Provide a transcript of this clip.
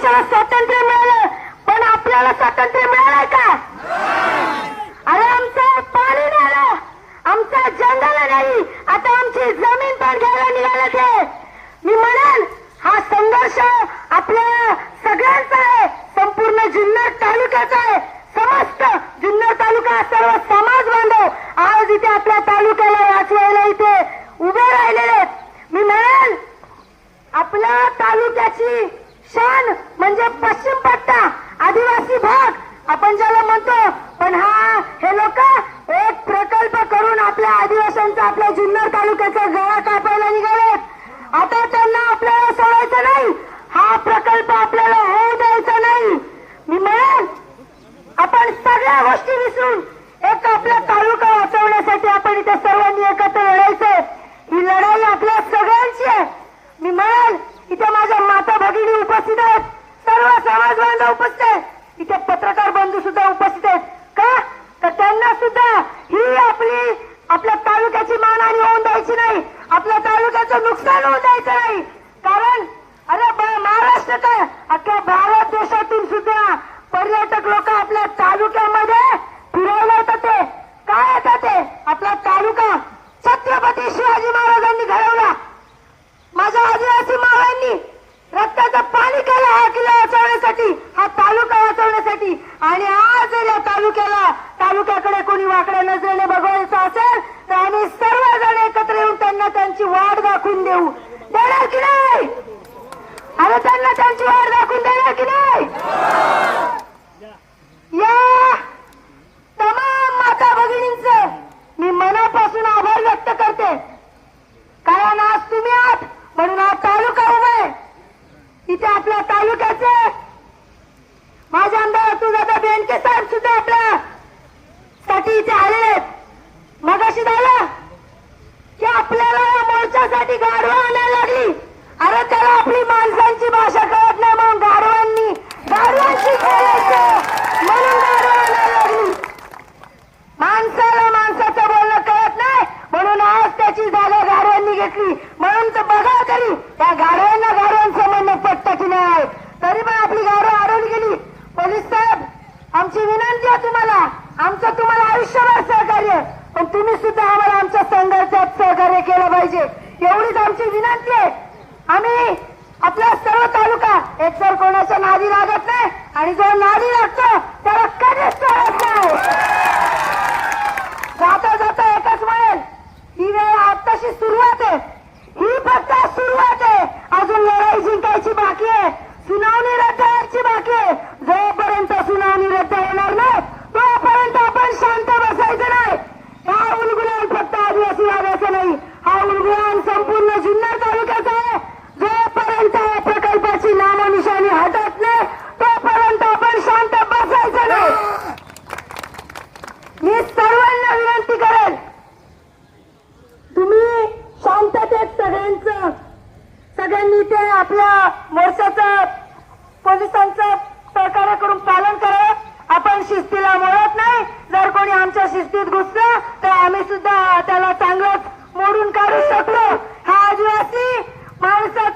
देशाला स्वातंत्र्य मिळालं, पण आपल्याला स्वातंत्र्य मिळालंय का? अरे आमचं पाणी नाही, आमचा जंगल नाही, आता आमची जमीन पण घ्यायला निघालं ते. मी म्हणाल हा संघर्ष आपल्या सगळ्यांचा आहे, संपूर्ण जुन्नर तालुक्याचा आहे. समस्त जुन्नर तालुका, सर्व समाज बांधव आज इथे आपल्या तालुक्याला वाचवायला इथे उभे राहिलेले आहेत. मी म्हणाल आपल्या तालुक्याची शान म्हणजे पश्चिम पट्टा, आदिवासी भाग आपण ज्याला म्हणतो, पण हे लोक एक प्रकल्प करून आपल्या आदिवासींचा, आपल्या जुन्नर तालुक्याचा गळा कापायला निघालेत. आता त्यांना आपल्याला सोडायचं नाही, हा प्रकल्प आपल्याला होऊ द्यायचा नाही. मी म्हणेन आपण सगळ्या गोष्टी विसरून एक आपला तालुका वाचवण्यासाठी आपण इथे सर्वांनी एकत्र लढायचंय. ही लढाई आपल्या सगळ्यांची आहे. मी म्हणेन इथे माझ्या माता भगिनी उपस्थित आहेत, सर्व समाज बांधव उपस्थित आहेत, इथे पत्रकार बंधू सुद्धा उपस्थित आहेत. का तर त्यांना सुद्धा ही आपल्या तालुक्याची मानहानी होऊन द्यायची नाही, आपल्या तालुक्याचं नुकसान होऊन द्यायचं नाही. कारण अरे महाराष्ट्र काय अख्ख्या भारत देशातून सुद्धा पर्यटक लोक आपल्या तालुक्यामध्ये फिरायला येतात. ते काय येतात? ते आपला तालुका छत्रपती शिवाजी महाराजांनी घडवला, माझ्या आदिवासी मावांनी रक्ताचं पाणी केलं हा किल्ला वाचवण्यासाठी, हा तालुका वाचवण्यासाठी. आणि आज जर या तालुक्याकडे कोणी वाकड्या नजरेने बघायचं असेल तर आम्ही सर्वजण एकत्र येऊन त्यांना त्यांची वाट दाखवून देणार की नाही? अरे त्यांना त्यांची वाट दाखवून देणार की नाही? या तमाम माता भगिनींचं मी मनापासून आभार व्यक्त करते, कारण आज तुम्ही आहात म्हणून हा तालुका उभा आहे. इथे आपल्या तालुक्याचे माझे आमदार तुझा बेनके साहेब सुद्धा आपल्या साठी इथे आलेले आहेत. मगाशी झालं की आपल्याला या मोर्चासाठी गाढवा आणायला लागली. अरे त्याला आपली माणसांची भाषा कळत नाही म्हणून गाढवांशी बोलायचं म्हणून गाढवा आणायला लागली. माणसाला माणसाचं बोलणं कळत नाही म्हणून आज त्याची जागा गाढवांनी घेतली. म्हणून तर बघा तरी त्या गाढवांचं म्हणणं पटतं की नाही. तरी पण आपली गाढव अडवून गेली. पोलीस साहेब आमची विनंती आहे तुम्हाला, आमचं तुम्हाला आयुष्यभर सहकार्य, पण तुम्ही सुद्धा आम्हाला आमच्या संघर्षात सहकार्य केलं पाहिजे, एवढीच आमची विनंती आहे. आम्ही आपला सर्व तालुका एकतर कोणाच्या नादी लागत नाही आणि जो नादी लागतो त्याला कधीच सोडत नाही. जाता जाता एकच म्हणेल, ही वेळ आताशी सुरुवात आहे, ही फक्त सुरुवात आहे. अजून लढाई जिंकायची बाकी आहे, सुनावणी रद्द व्हायची बाकी आहे. जोपर्यंत सुनावणी रद्द होणार नाही तोपर्यंत आपण शांत बसायचं नाही. हा उलगुलान फक्त आदिवासी भागाचा नाही, हा उलगुलान संपूर्ण जुन्नर तालुक्याचा आहे. जोपर्यंत या प्रकल्पाची नामनिशाणी हटत नाही तोपर्यंत आपण शांत बसायचं नाही. मी सर्वांना विनंती करेन, तुम्ही शांततेत सगळ्यांनी ते आपल्या मोर्चाचं पोलिसांचं सहकार्य करून पालन करावं. आपण शिस्तीला मोडत नाही, जर कोणी आमच्या शिस्तीत घुसलं तर आम्ही सुद्धा त्याला चांगलंच मोडून काढू शकतो. हा आदिवासी माणसाचा